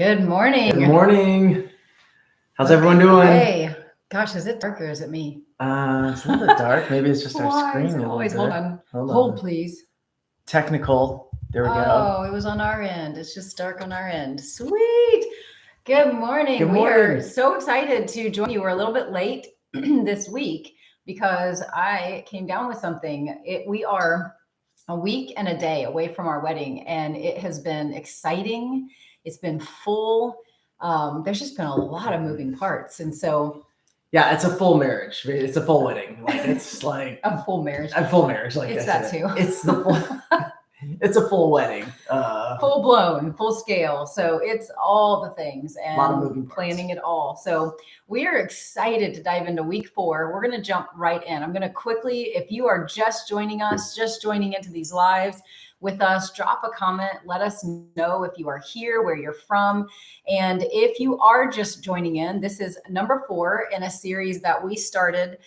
Good morning. Good morning. How's everyone doing? Hey, gosh, is it dark or is it me? It's a little bit dark. Maybe it's just our Why screen is a it little always? bit. Hold, please. Technical. There we go. Oh, it was on our end. It's just dark on our end. Sweet. Good morning. Good We are morning. so excited to join you. We're a little bit late this week because I came down with something. We are a week and a day away from our wedding, and it has been exciting. It's been full. There's just been a lot of moving parts, and so Yeah, it's a full marriage. It's a full wedding. Like it's like a full marriage. a full marriage. Like It's I that said. too. It's the full. It's a full wedding. Full blown, full scale. So it's all the things and Lot of moving parts. planning it all. So we are excited to dive into week 4. We're going to jump right in. I'm going to quickly, if you are just joining us, just joining into these lives with us, drop a comment. Let us know if you are here, where you're from. And if you are just joining in, this is number 4 in a series that we started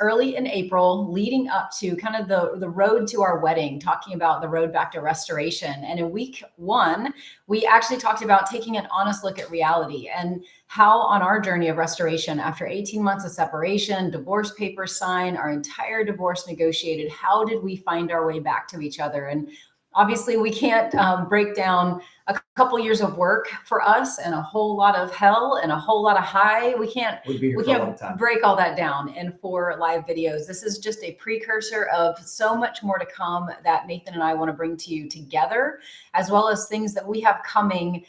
early in April, leading up to kind of the road to our wedding, talking about the road back to restoration. And in week 1, we actually talked about taking an honest look at reality and how on our journey of restoration, after 18 months of separation, divorce papers signed, our entire divorce negotiated, how did we find our way back to each other? And obviously we can't break down a couple years of work for us and a whole lot of hell and a whole lot of high. We can't break all that down in 4 live videos. This is just a precursor of so much more to come that Nathan and I want to bring to you together, as well as things that we have coming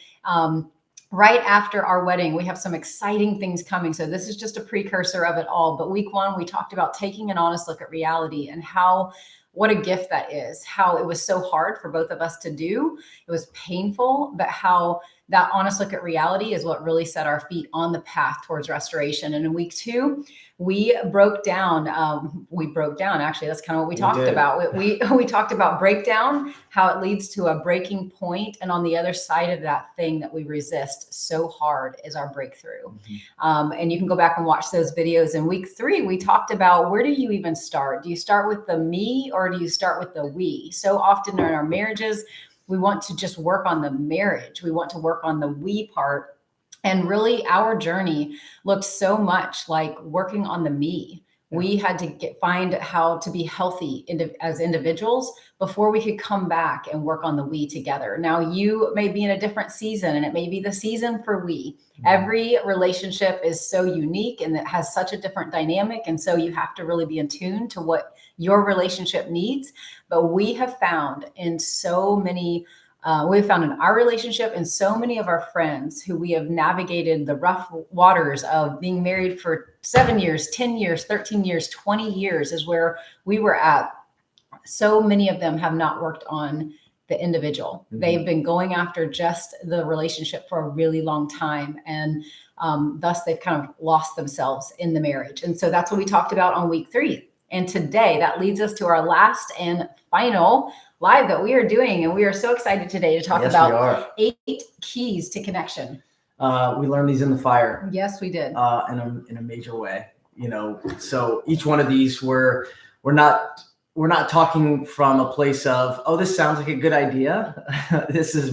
right after our wedding. We have some exciting things coming. So this is just a precursor of it all. But week 1, we talked about taking an honest look at reality and what a gift that is, how it was so hard for both of us to do. It was painful, but how that honest look at reality is what really set our feet on the path towards restoration. And in week 2, we broke down. Actually, that's kind of what we talked about. We talked about breakdown, how it leads to a breaking point, and on the other side of that thing that we resist so hard is our breakthrough. Mm-hmm. And you can go back and watch those videos. In week 3, we talked about, where do you even start? Do you start with the me or do you start with the we? So often in our marriages, we want to just work on the marriage. We want to work on the we part. And really, our journey looked so much like working on the me. Yeah. We had to find how to be healthy as individuals before we could come back and work on the we together. Now, you may be in a different season, and it may be the season for we. Mm-hmm. Every relationship is so unique, and it has such a different dynamic. And so you have to really be in tune to what your relationship needs. But we have found in our relationship and so many of our friends who we have navigated the rough waters of being married for 7 years, 10 years, 13 years, 20 years is where we were at. So many of them have not worked on the individual. Mm-hmm. They've been going after just the relationship for a really long time. And thus they've kind of lost themselves in the marriage. And so that's what we talked about on week 3. And today that leads us to our last and final live that we are doing. And we are so excited today to talk about 8 keys to connection. We learned these in the fire. Yes, we did. In a major way, so each one of these we're not talking from a place of, oh, this sounds like a good idea. This is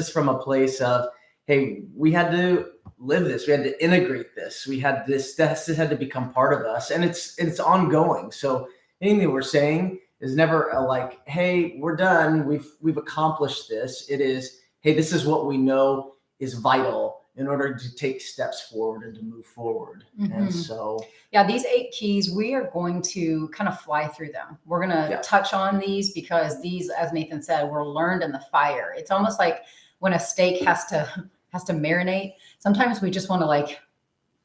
from a place of, hey, we had to live this. We had to integrate this. This had to become part of us, and it's ongoing. So anything that we're saying is never like, hey, we're done. We've accomplished this. It is, hey, this is what we know is vital in order to take steps forward and to move forward. Mm-hmm. And so, yeah, these 8 keys, we are going to kind of fly through them. We're going to touch on these because these, as Nathan said, were learned in the fire. It's almost like when a steak has to marinate. Sometimes we just want to like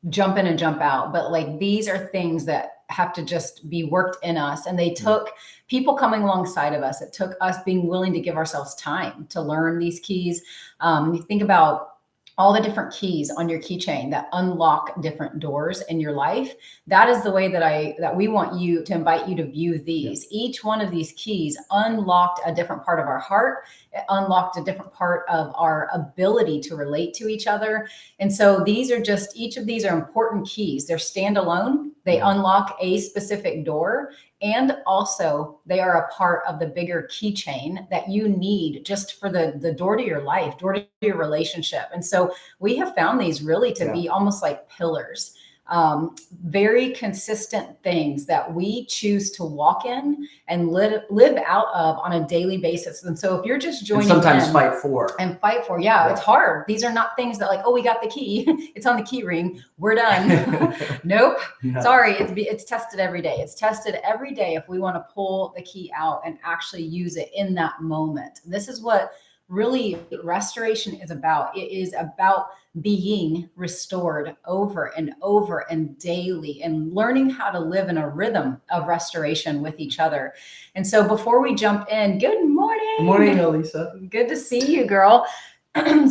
jump in and jump out, but like these are things that have to just be worked in us. And they took people coming alongside of us. It took us being willing to give ourselves time to learn these keys. You think about all the different keys on your keychain that unlock different doors in your life. That is the way that we want you to invite you to view these. Yeah. Each one of these keys unlocked a different part of our heart. It unlocked a different part of our ability to relate to each other. And so each of these are important keys. They're standalone. They unlock a specific door, and also they are a part of the bigger keychain that you need just for the door to your life, door to your relationship. And so we have found these really to be almost like pillars, very consistent things that we choose to walk in and live out of on a daily basis. And so if you're just joining and sometimes in fight for. Yeah, it's hard. These are not things that like, oh, we got the key. It's on the key ring. We're done. Nope. No. Sorry. It's tested every day. It's tested every day if we want to pull the key out and actually use it in that moment. This is what really restoration is about. It is about being restored over and over and daily, and learning how to live in a rhythm of restoration with each other. And so before we jump in, good morning. Good morning, Elisa. Good to see you, girl.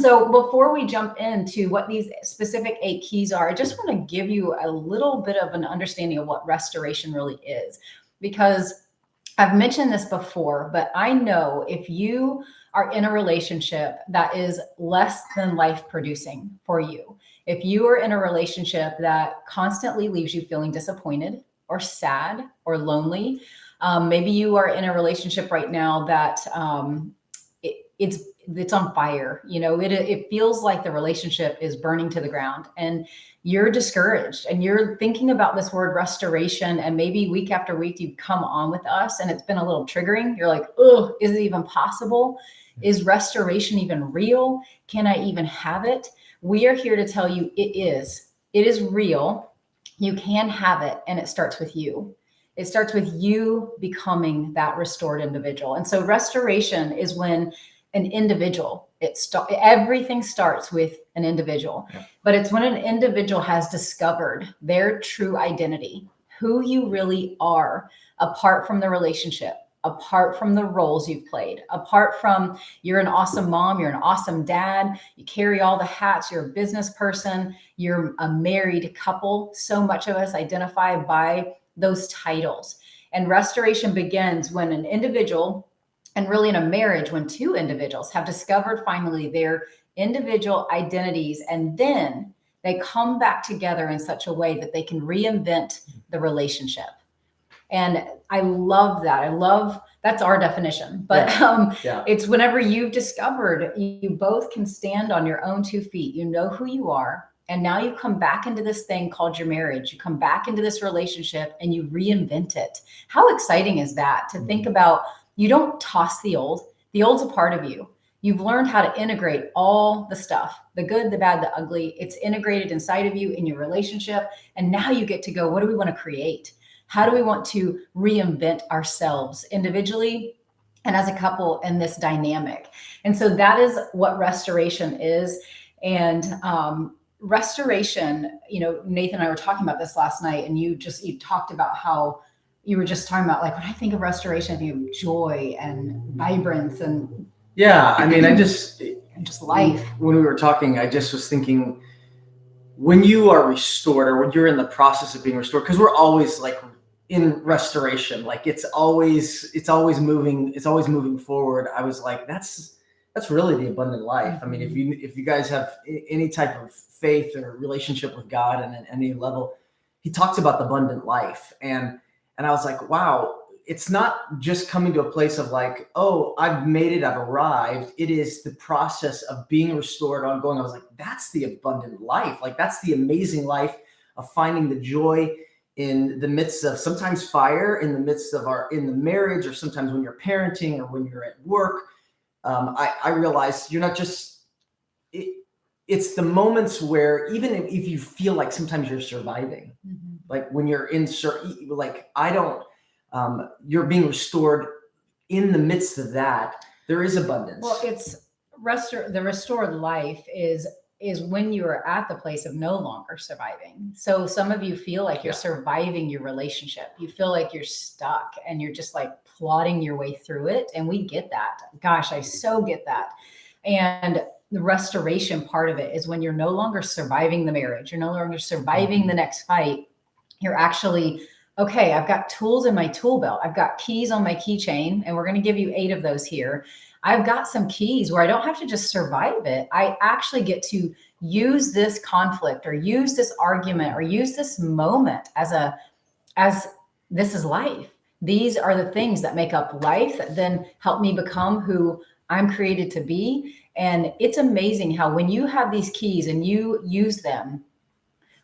So before we jump into what these specific 8 keys are, I just want to give you a little bit of an understanding of what restoration really is, because I've mentioned this before, but I know if you are in a relationship that is less than life producing for you, if you are in a relationship that constantly leaves you feeling disappointed or sad or lonely, maybe you are in a relationship right now that it's on fire. You know, it feels like the relationship is burning to the ground, and you're discouraged, and you're thinking about this word restoration, and maybe week after week you've come on with us and it's been a little triggering. You're like, oh, is it even possible? Is restoration even real? Can I even have it? We are here to tell you it is. It is real. You can have it, and it starts with you. It starts with you becoming that restored individual. And so restoration is when an individual, everything starts with an individual, but it's when an individual has discovered their true identity, who you really are, apart from the relationship, apart from the roles you've played, apart from you're an awesome mom, you're an awesome dad, you carry all the hats, you're a business person, you're a married couple. So much of us identify by those titles. And restoration begins when an individual, and really in a marriage, when 2 individuals have discovered finally their individual identities, and then they come back together in such a way that they can reinvent the relationship. And I love that. That's our definition, but it's whenever you've discovered you both can stand on your own 2 feet, you know who you are. And now you come back into this thing called your marriage. You come back into this relationship and you reinvent it. How exciting is that to think about? You don't toss the old. The old's a part of you. You've learned how to integrate all the stuff, the good, the bad, the ugly. It's integrated inside of you in your relationship. And now you get to go, what do we want to create? How do we want to reinvent ourselves individually and as a couple in this dynamic? And so that is what restoration is. And restoration, you know, Nathan and I were talking about this last night, and you talked about how you were just talking about, like, when I think of restoration, I think of joy and vibrance and I mean, just life. When we were talking, I just was thinking, when you are restored, or when you're in the process of being restored, because we're always like in restoration, like it's always moving forward. I was like, that's really the abundant life. I mean, if you guys have any type of faith or relationship with God and at any level, he talks about the abundant life. And I was like, wow, it's not just coming to a place of like, oh, I've made it, I've arrived. It is the process of being restored, ongoing. I was like, that's the abundant life. Like, that's the amazing life of finding the joy in the midst of sometimes fire, in the midst of in the marriage, or sometimes when you're parenting or when you're at work. I realized you're not just, it's the moments where even if you feel like sometimes you're surviving, like when you're you're being restored in the midst of that, there is abundance. Well, it's the restored life is when you are at the place of no longer surviving. So some of you feel like you're surviving your relationship. You feel like you're stuck and you're just like plodding your way through it. And we get that. Gosh, I so get that. And the restoration part of it is when you're no longer surviving the marriage. You're no longer surviving the next fight. You're actually, okay, I've got tools in my tool belt. I've got keys on my keychain, and we're going to give you 8 of those here. I've got some keys where I don't have to just survive it. I actually get to use this conflict or use this argument or use this moment as this is life. These are the things that make up life that then help me become who I'm created to be. And it's amazing how when you have these keys and you use them,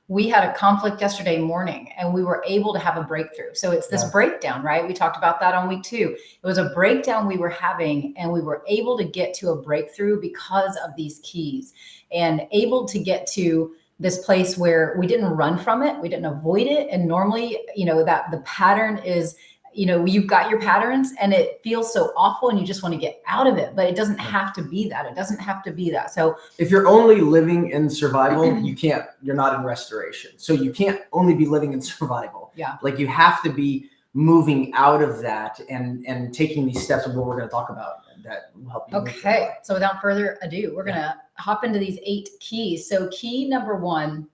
we had a conflict yesterday morning and we were able to have a breakthrough. So it's this breakdown, right? We talked about that on week 2. It was a breakdown we were having and we were able to get to a breakthrough because of these keys and able to get to this place where we didn't run from it. We didn't avoid it. And normally, that the pattern is, you've got your patterns and it feels so awful and you just want to get out of it, but it doesn't have to be that. It doesn't have to be that. So if you're only living in survival, you're not in restoration. So you can't only be living in survival. Yeah. Like you have to be moving out of that and taking these steps of what we're going to talk about that will help you. Okay. So without further ado, we're going to hop into these 8 keys. So key number 1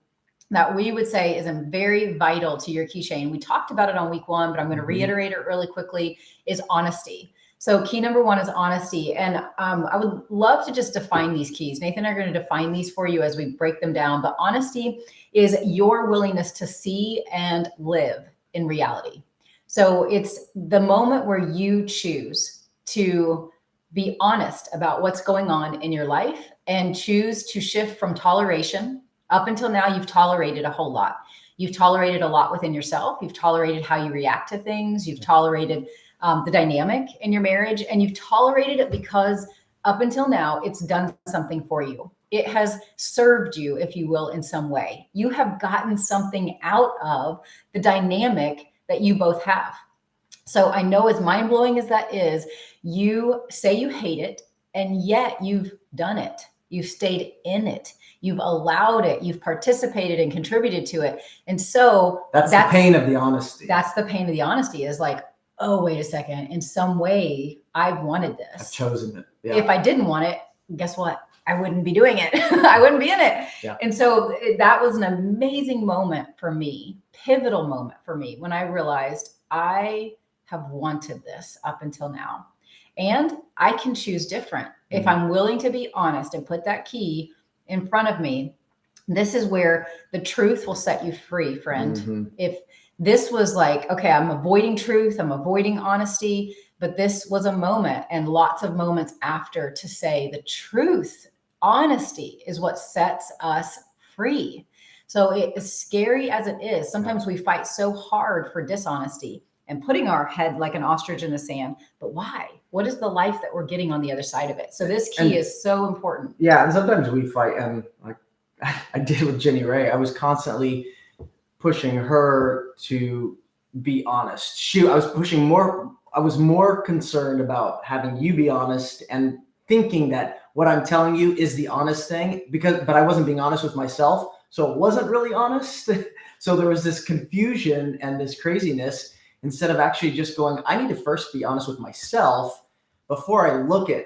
that we would say is very vital to your key chain. We talked about it on week 1, but I'm going to reiterate it really quickly, is honesty. So key number 1 is honesty. And I would love to just define these keys. Nathan and I are going to define these for you as we break them down. But honesty is your willingness to see and live in reality. So it's the moment where you choose to be honest about what's going on in your life and choose to shift from toleration. Up until now, you've tolerated a whole lot. You've tolerated a lot within yourself. You've tolerated how you react to things. You've tolerated the dynamic in your marriage, and you've tolerated it because up until now, it's done something for you. It has served you, if you will, in some way. You have gotten something out of the dynamic that you both have. So I know as mind-blowing as that is, you say you hate it, and yet you've done it. You've stayed in it. You've allowed it. You've participated and contributed to it. And so that's the pain of the honesty. That's the pain of the honesty is like, oh, wait a second. In some way, I've wanted this. I've chosen it. Yeah. If I didn't want it, guess what? I wouldn't be doing it. I wouldn't be in it. Yeah. And so that was an amazing moment for me, pivotal moment for me when I realized I have wanted this up until now. And I can choose different. If I'm willing to be honest and put that key in front of me, this is where the truth will set you free, friend. If this was like, okay, I'm avoiding truth, I'm avoiding honesty, but this was a moment and lots of moments after to say the truth, honesty is what sets us free. So as scary as it is, sometimes we fight so hard for dishonesty and putting our head like an ostrich in the sand. But why? What is the life that we're getting on the other side of it? So this key is so important. Yeah. And sometimes we fight, and like I did with Jenny Ray, I was constantly pushing her to be honest. I was more concerned about having you be honest and thinking that what I'm telling you is the honest thing but I wasn't being honest with myself. So it wasn't really honest. So there was this confusion and this craziness instead of actually just going, I need to first be honest with myself before I look at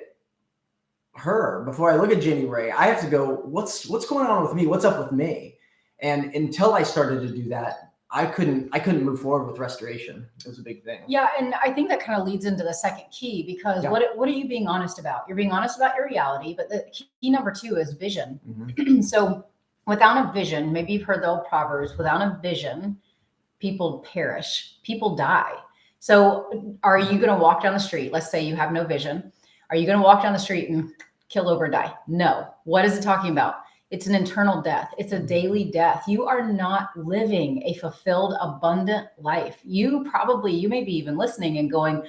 her, before I look at Jenny Ray. I have to go, what's going on with me? What's up with me? And until I started to do that, I couldn't move forward with restoration. It was a big thing. Yeah. And I think that kind of leads into the second key, because what are you being honest about? You're being honest about your reality, but the key number 2 is vision. So without a vision, maybe you've heard the old proverbs, without a vision, people perish, people die. So are you going to walk down the street? Let's say you have no vision. Are you going to walk down the street and kill over, die? No. What is it talking about? It's an internal death. It's a daily death. You are not living a fulfilled, abundant life. You may be even listening and going,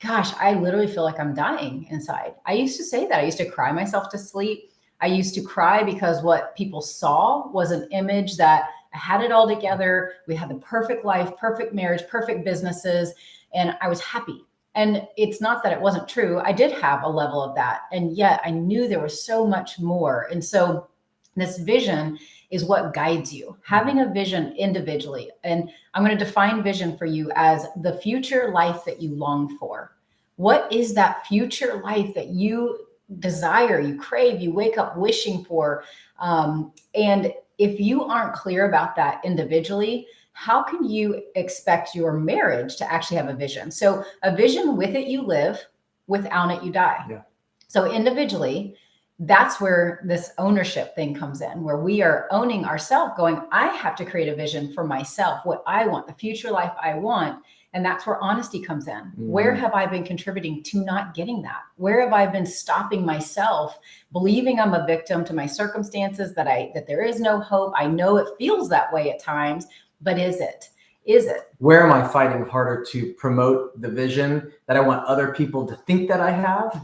gosh, I literally feel like I'm dying inside. I used to say that. I used to cry myself to sleep. I used to cry because what people saw was an image that I had it all together. We had the perfect life, perfect marriage, perfect businesses, and I was happy. And it's not that it wasn't true. I did have a level of that. And yet I knew there was so much more. And so this vision is what guides you. Having a vision individually. And I'm going to define vision for you as the future life that you long for. What is that future life that you desire, you crave, you wake up wishing for? And if you aren't clear about that individually, how can you expect your marriage to actually have a vision? So a vision, with it you live, without it you die. Yeah. So individually, that's where this ownership thing comes in, where we are owning ourselves, going, I have to create a vision for myself, what I want, the future life I want. And that's where honesty comes in. Where have I been contributing to not getting that? Where have I been stopping myself, believing I'm a victim to my circumstances, that there is no hope? I know it feels that way at times, but is it? Is it? Where am I fighting harder to promote the vision that I want other people to think that I have,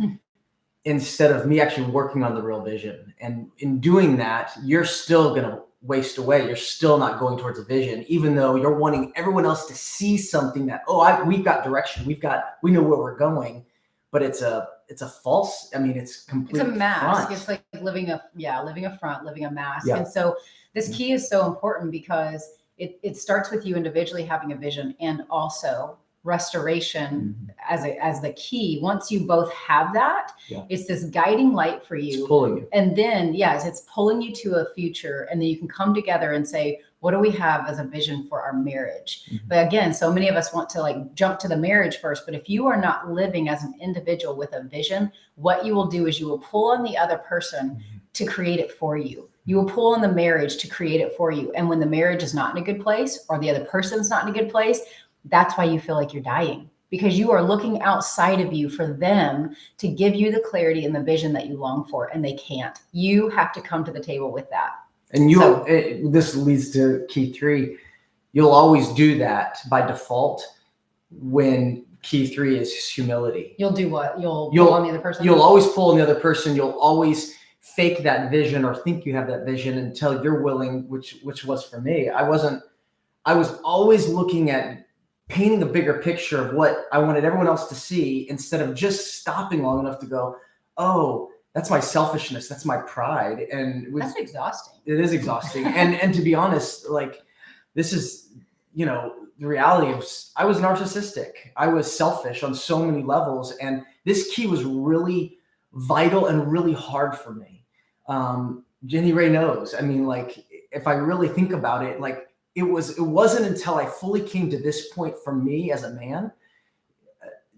instead of me actually working on the real vision? And in doing that, you're still going to waste away. You're still not going towards a vision, even though you're wanting everyone else to see something that, we've got direction. We know where we're going, but it's a false, it's complete. It's a mask. Front. It's like living a front, living a mask. Yeah. And so this key is so important because it starts with you individually having a vision, and also restoration as the key. Once you both have that, it's this guiding light for you. It's pulling you. And then, it's pulling you to a future. And then you can come together and say, what do we have as a vision for our marriage? But again, so many of us want to jump to the marriage first. But if you are not living as an individual with a vision, what you will do is you will pull on the other person to create it for you. You will pull on the marriage to create it for you. And when the marriage is not in a good place, or the other person's not in a good place, that's why you feel like you're dying, because you are looking outside of you for them to give you the clarity and the vision that you long for, and they can't. You have to come to the table with that. And this leads to key 3. You'll always do that by default when key 3 is humility. You'll do what? You'll pull on the other person? You'll always pull on the other person. You'll always fake that vision or think you have that vision until you're willing, which was for me. I was always looking at painting a bigger picture of what I wanted everyone else to see, instead of just stopping long enough to go, oh, that's my selfishness, that's my pride. And that's exhausting. It is exhausting. and to be honest, this is, the reality of, I was narcissistic. I was selfish on so many levels. And this key was really vital and really hard for me. Jenny Ray knows. If I really think about it, it wasn't until I fully came to this point for me as a man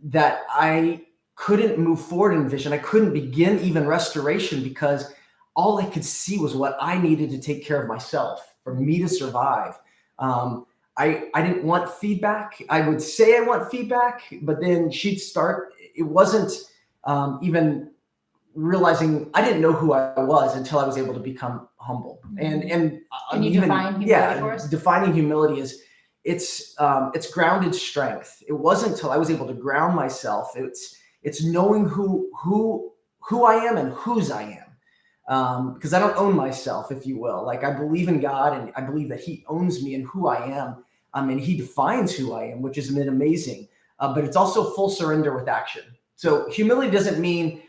that I couldn't move forward in vision. I couldn't begin even restoration, because all I could see was what I needed to take care of myself for me to survive. I didn't want feedback. I would say I want feedback, but then she'd start. It wasn't even realizing I didn't know who I was until I was able to become humble. And can you define humility for us? Defining humility is it's grounded strength. It wasn't until I was able to ground myself. It's knowing who I am and whose I am. Because I don't own myself, if you will. I believe in God, and I believe that He owns me and who I am. And He defines who I am, which has been amazing. But it's also full surrender with action. So humility doesn't mean,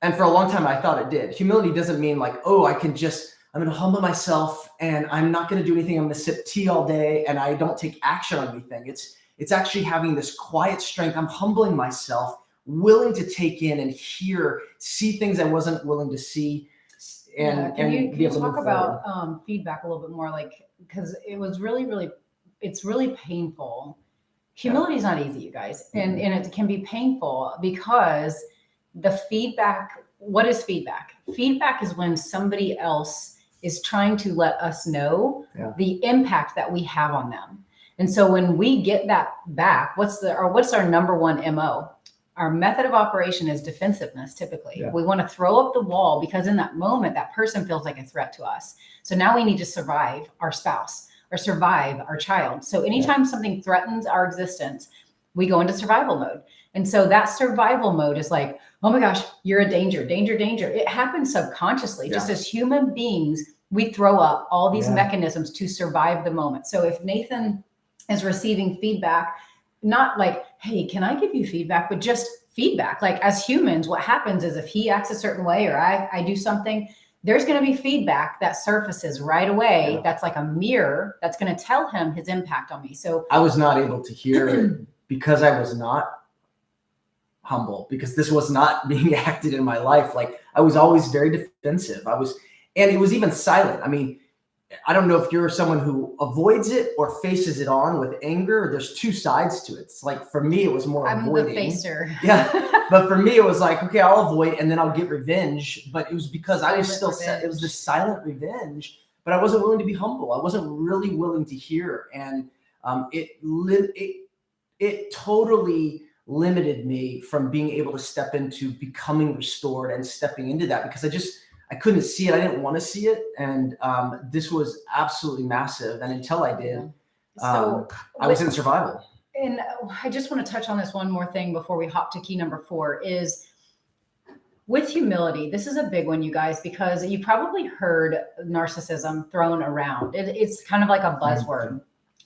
and for a long time I thought it did. Humility doesn't mean I'm going to humble myself and I'm not going to do anything. I'm going to sip tea all day and I don't take action on anything. It's actually having this quiet strength. I'm humbling myself, willing to take in and hear, see things I wasn't willing to see. Can you talk about feedback a little bit more? Because it was it's really painful. Humility is not easy, you guys. And it can be painful because the feedback, what is feedback? Feedback is when somebody else is trying to let us know the impact that we have on them. And so when we get that back, what's our number one MO? Our method of operation is defensiveness. Typically, we want to throw up the wall because in that moment, that person feels like a threat to us. So now we need to survive our spouse or survive our child. So anytime something threatens our existence, we go into survival mode. And so that survival mode is like, oh my gosh, you're a danger, danger, danger. It happens subconsciously. Just as human beings, we throw up all these mechanisms to survive the moment. So if Nathan is receiving feedback, not like, hey, can I give you feedback, but just feedback. As humans, what happens is if he acts a certain way or I do something, there's going to be feedback that surfaces right away. That's like a mirror that's going to tell him his impact on me. So I was not able to hear it because I was not humble, because this was not being acted in my life. I was always very defensive. And it was even silent. I don't know if you're someone who avoids it or faces it on with anger. There's two sides to it. It's like, for me, it was more I'm avoiding. the facer. Yeah. But for me, it was like, okay, I'll avoid and then I'll get revenge. But it was because I was Silent still set. It was revenge. this silent revenge, but I wasn't willing to be humble. I wasn't really willing to hear. And it totally limited me from being able to step into becoming restored and stepping into that, because I couldn't see it. I didn't want to see it. And this was absolutely massive. And until I did, So I was in survival. And I just want to touch on this one more thing before we hop to key number 4 is with humility. This is a big one, you guys, because you probably heard narcissism thrown around. It's kind of like a buzzword.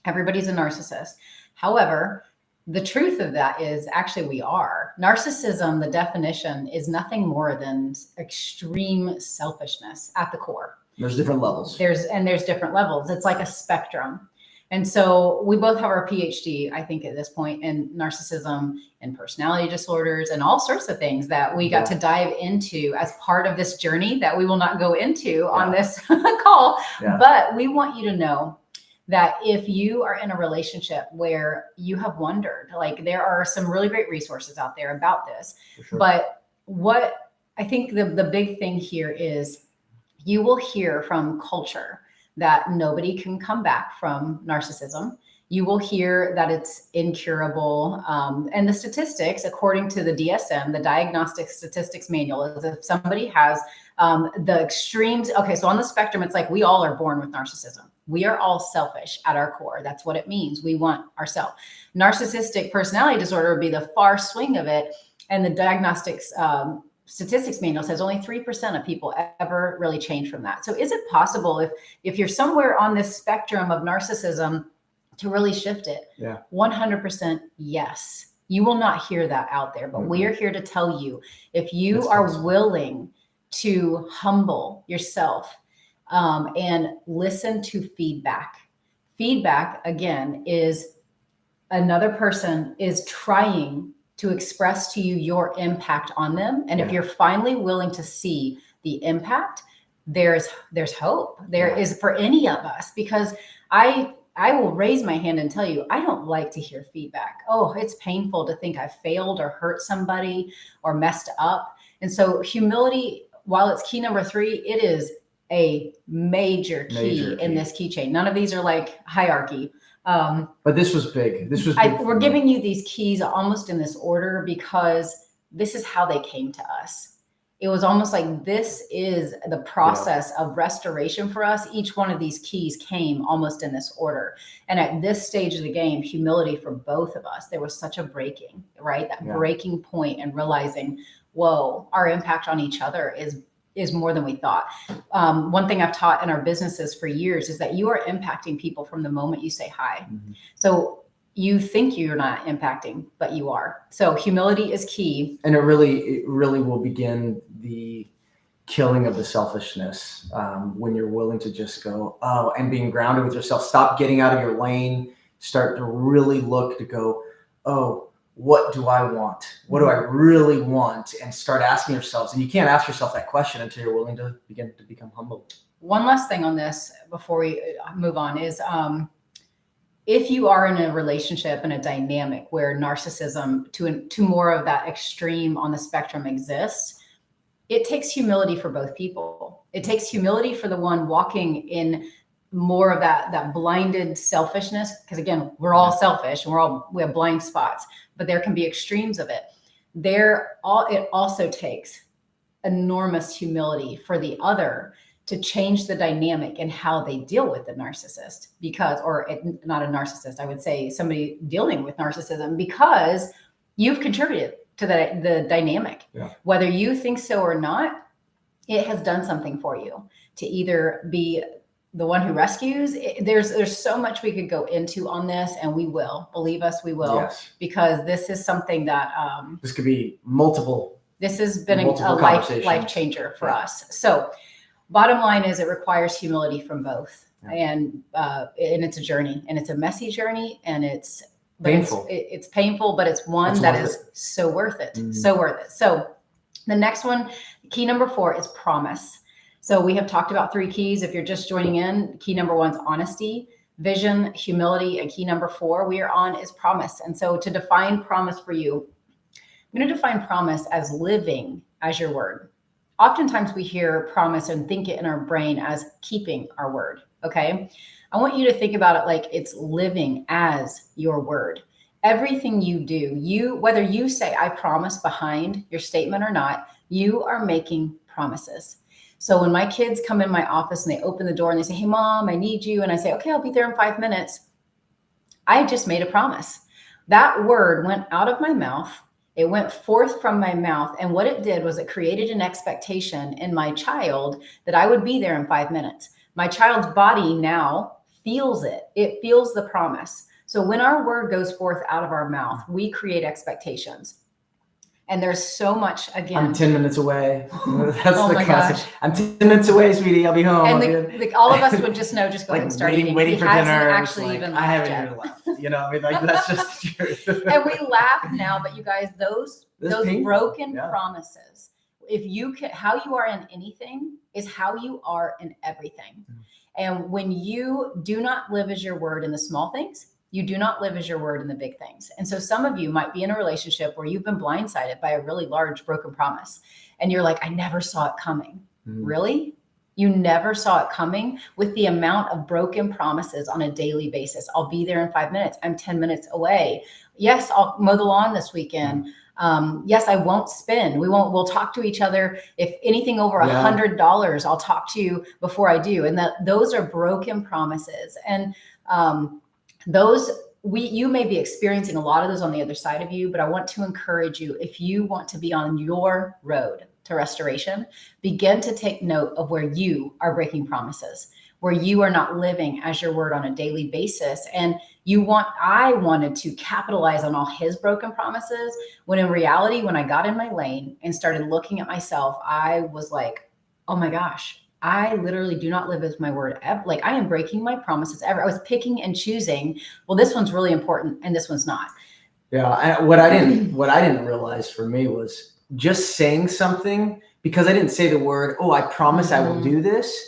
Everybody's a narcissist. However, the truth of that is actually we are. Narcissism, the definition, is nothing more than extreme selfishness at the core. There's different levels. There's different levels. It's like a spectrum. And so we both have our PhD, I think, at this point, in narcissism and personality disorders and all sorts of things that we got to dive into as part of this journey that we will not go into on this call. Yeah. But we want you to know that if you are in a relationship where you have wondered, like, there are some really great resources out there about this. Sure. But what I think the big thing here is you will hear from culture that nobody can come back from narcissism. You will hear that it's incurable. And the statistics, according to the DSM, the Diagnostic Statistics Manual, is if somebody has the extremes. Okay, so on the spectrum, it's like we all are born with narcissism. We are all selfish at our core. That's what it means. We want ourselves. Narcissistic personality disorder would be the far swing of it. And the Diagnostic Statistics Manual says only 3% of people ever really change from that. So is it possible if you're somewhere on this spectrum of narcissism to really shift it? Yeah. 100% yes. You will not hear that out there, but we are here to tell you, if you are willing to humble yourself and listen to feedback. Feedback, again, is another person is trying to express to you your impact on them. And if you're finally willing to see the impact, there's hope. There is for any of us, because I will raise my hand and tell you, I don't like to hear feedback. Oh, it's painful to think I failed or hurt somebody or messed up. And so humility, while it's key number 3, it is a major key in this key chain. None of these are like hierarchy. But this was big. This was big. We're giving you these keys almost in this order because this is how they came to us. It was almost like this is the process of restoration for us. Each one of these keys came almost in this order. And at this stage of the game, humility for both of us, there was such a breaking, right? That breaking point and realizing, whoa, our impact on each other is more than we thought. One thing I've taught in our businesses for years is that you are impacting people from the moment you say hi. Mm-hmm. So you think you're not impacting, but you are. So humility is key. And it really will begin the killing of the selfishness when you're willing to just go, and being grounded with yourself. Stop getting out of your lane. Start to really look to go, what do I want? What do I really want? And start asking yourselves. And you can't ask yourself that question until you're willing to begin to become humble. One last thing on this before we move on is if you are in a relationship and a dynamic where narcissism to more of that extreme on the spectrum exists, it takes humility for both people. It takes humility for the one walking in more of that blinded selfishness, because again, we're all selfish and we have blind spots, but there can be extremes of it. It also takes enormous humility for the other to change the dynamic and how they deal with the narcissist, not a narcissist, I would say somebody dealing with narcissism, because you've contributed to the dynamic. Yeah. Whether you think so or not, it has done something for you to either be the one who rescues. There's so much we could go into on this, and we will. Believe us, we will, because this is something that this could be multiple. This has been a life changer for us. So bottom line is it requires humility from both. And it's a journey, and it's a messy journey, and it's painful. It's painful, but it's one that is so worth it. Mm-hmm. So worth it. So the next one, key number 4, is promise. So we have talked about 3 keys. If you're just joining in, key number 1 is honesty, vision, humility, and key number 4 we are on is promise. And so to define promise for you, I'm going to define promise as living as your word. Oftentimes we hear promise and think it in our brain as keeping our word. Okay. I want you to think about it like it's living as your word. Everything you do, whether you say I promise behind your statement or not, you are making promises. So when my kids come in my office and they open the door and they say, hey, Mom, I need you. And I say, okay, I'll be there in 5 minutes. I just made a promise. That word went out of my mouth. It went forth from my mouth. And what it did was it created an expectation in my child that I would be there in 5 minutes. My child's body now feels it. It feels the promise. So when our word goes forth out of our mouth, we create expectations. And there's so much, again. I'm 10 minutes away. That's Oh the my classic. gosh. I'm 10 minutes away, sweetie. I'll be home. And all of us would just know, just go ahead and start eating. Waiting He for hasn't dinner. actually Like, even I haven't yet. even left. You know, I mean, like that's just the truth. And we laugh now, but you guys, those painful. broken Yeah. promises, if you can, how you are in anything is how you are in everything. Mm. And when you do not live as your word in the small things, you do not live as your word in the big things. And so some of you might be in a relationship where you've been blindsided by a really large broken promise. And you're like, I never saw it coming. Really? You never saw it coming? With the amount of broken promises on a daily basis. I'll be there in 5 minutes. I'm 10 minutes away. Yes, I'll mow the lawn this weekend. Yes, I won't spend. We'll talk to each other. If anything over $100, I'll talk to you before I do. And those are broken promises. And you may be experiencing a lot of those on the other side of you, but I want to encourage you, if you want to be on your road to restoration, begin to take note of where you are breaking promises, where you are not living as your word on a daily basis. And I wanted to capitalize on all his broken promises, when in reality, when I got in my lane and started looking at myself, I was like, oh my gosh, I literally do not live as my word ever. Like I am breaking my promises ever. I was picking and choosing. Well, this one's really important and this one's not. Yeah. What I didn't realize for me was just saying something, because I didn't say the word, oh, I promise I will do this.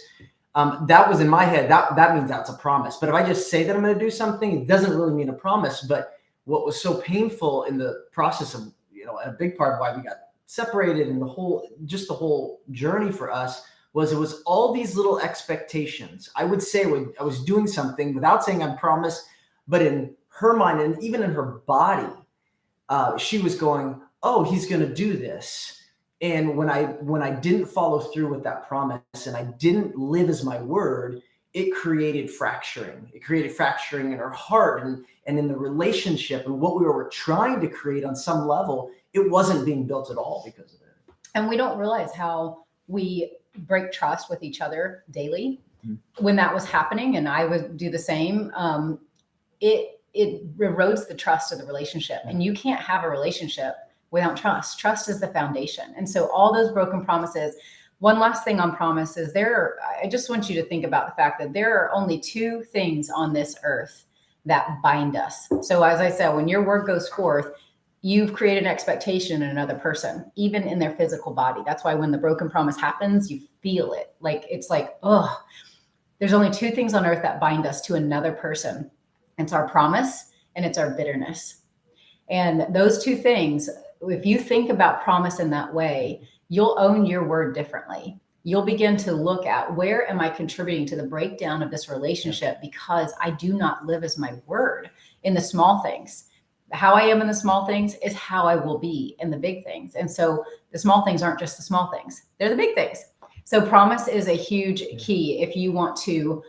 That was in my head. That means that's a promise. But if I just say that I'm going to do something, it doesn't really mean a promise. But what was so painful in the process of, a big part of why we got separated and the whole journey for us was it was all these little expectations. I would say when I was doing something without saying I promise, but in her mind and even in her body, she was going, oh, he's going to do this. And when I didn't follow through with that promise and I didn't live as my word, it created fracturing. It created fracturing in her heart and in the relationship, and what we were trying to create on some level, it wasn't being built at all because of it. And we don't realize how we break trust with each other daily. When that was happening, and I would do the same, it erodes the trust of the relationship. And you can't have a relationship without trust. Trust is the foundation. And so all those broken promises. One last thing on promises, I just want you to think about the fact that there are only 2 things on this earth that bind us. So as I said, when your word goes forth, you've created an expectation in another person, even in their physical body. That's why when the broken promise happens, you feel it. It's like, oh, there's only 2 things on earth that bind us to another person. It's our promise and it's our bitterness. And those 2 things, if you think about promise in that way, you'll own your word differently. You'll begin to look at, where am I contributing to the breakdown of this relationship because I do not live as my word in the small things. How I am in the small things is how I will be in the big things. And so the small things aren't just the small things, they're the big things. So promise is a huge key if you want to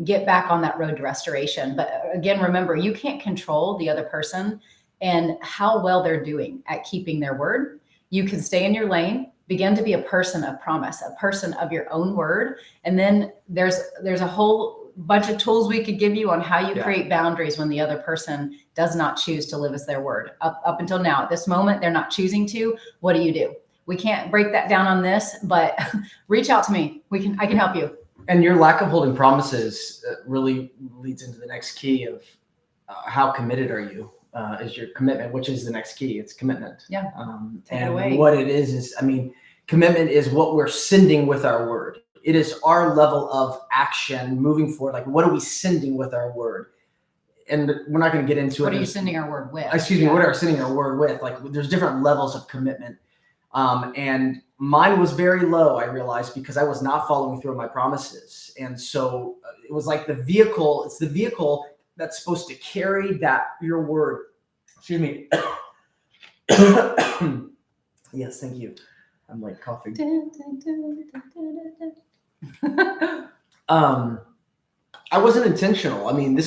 get back on that road to restoration. But again, remember, you can't control the other person and how well they're doing at keeping their word. You can stay in your lane, begin to be a person of promise, a person of your own word. And then there's a whole bunch of tools we could give you on how you create boundaries when the other person does not choose to live as their word. Up until now, at this moment, they're not choosing to. What do? We can't break that down on this, but reach out to me. I can help you. And your lack of holding promises really leads into the next key of how committed are you? Is your commitment, which is the next key. It's commitment. Yeah. And what it is, commitment is what we're sending with our word. It is our level of action moving forward. Like, what are we sending with our word? And we're not going to get into it. What are you sending our word with? Excuse me. What are we sending our word with? Like, there's different levels of commitment. And mine was very low, I realized, because I was not following through on my promises. And so it was like it's the vehicle that's supposed to carry your word. Excuse me. Yes, thank you. I'm like coughing. I wasn't intentional. I mean,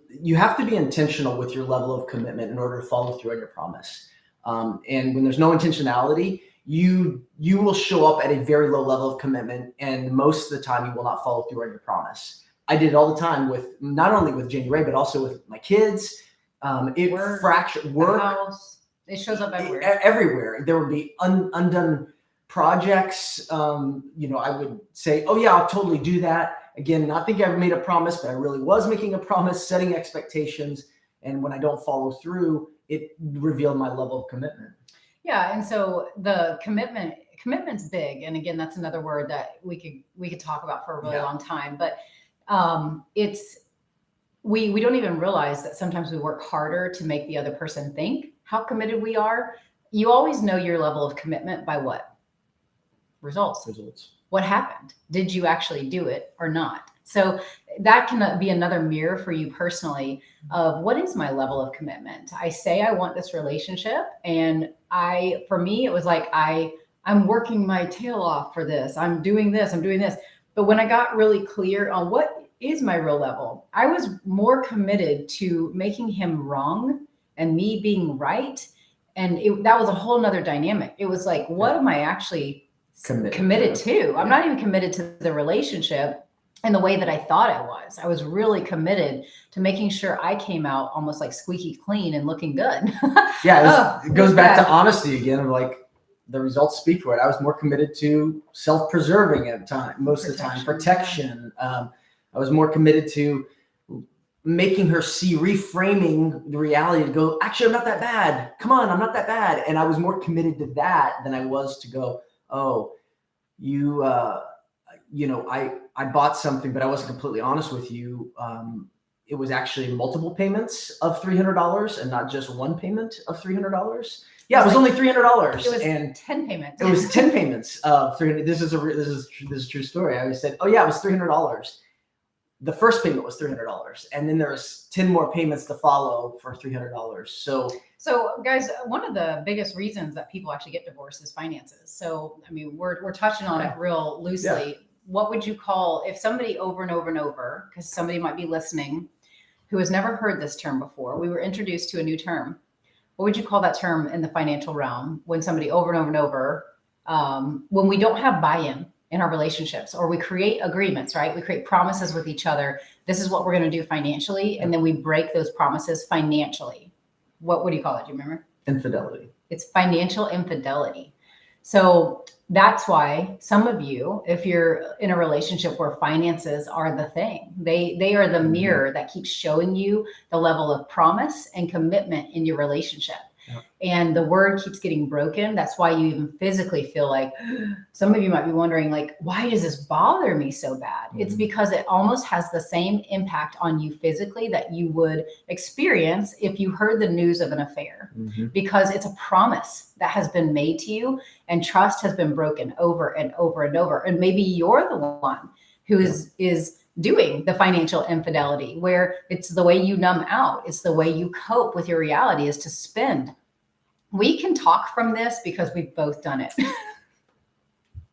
you have to be intentional with your level of commitment in order to follow through on your promise. And when there's no intentionality, you will show up at a very low level of commitment, and most of the time you will not follow through on your promise. I did it all the time with not only with Jenny Ray, but also with my kids. Work, house. It shows up everywhere. Everywhere. There would be undone projects. I would say, oh yeah, I'll totally do that. Again, not thinking I've made a promise, but I really was making a promise, setting expectations. And when I don't follow through, it revealed my level of commitment. Yeah. And so the commitment's big. And again, that's another word that we could talk about for a really long time, but we don't even realize that sometimes we work harder to make the other person think how committed we are. You always know your level of commitment by what? Results. What happened? Did you actually do it or not? So that can be another mirror for you personally of what is my level of commitment? I say I want this relationship, and for me, it was like I'm working my tail off for this. I'm doing this. But when I got really clear on what is my real level, I was more committed to making him wrong and me being right. And that was a whole nother dynamic. It was like, what am I actually committed to? I'm not even committed to the relationship in the way that I thought I was. I was really committed to making sure I came out almost like squeaky clean and looking good. It goes back to honesty again, of like the results speak for it. I was more committed to self-preserving at the time, most of the time, protection. I was more committed to making her see, reframing the reality to go, actually, I'm not that bad. Come on, I'm not that bad. And I was more committed to that than I was to go, oh, I bought something, but I wasn't completely honest with you. It was actually multiple payments of $300 and not just one payment of $300. Yeah, it was only $300. It was 10 payments. It was 10 payments of $300. This is a true story. I always said, oh yeah, it was $300. The first payment was $300, and then there was 10 more payments to follow for $300. So guys, one of the biggest reasons that people actually get divorced is finances. So, I mean, we're touching on it real loosely. Yeah. What would you call, if somebody over and over and over, because somebody might be listening who has never heard this term before, we were introduced to a new term. What would you call that term in the financial realm when somebody over and over and over, when we don't have buy-in in our relationships, or we create agreements, right? We create promises with each other. This is what we're going to do financially. And then we break those promises financially. What do you call it? Do you remember? Infidelity. It's financial infidelity. So that's why some of you, if you're in a relationship where finances are the thing, they are the mirror that keeps showing you the level of promise and commitment in your relationship. Yep. And the word keeps getting broken. That's why you even physically feel like, some of you might be wondering, like, why does this bother me so bad? Mm-hmm. It's because it almost has the same impact on you physically that you would experience if you heard the news of an affair, because it's a promise that has been made to you, and trust has been broken over and over and over. And maybe you're the one who is doing the financial infidelity, where it's the way you numb out. It's the way you cope with your reality is to spend. We can talk from this because we've both done it.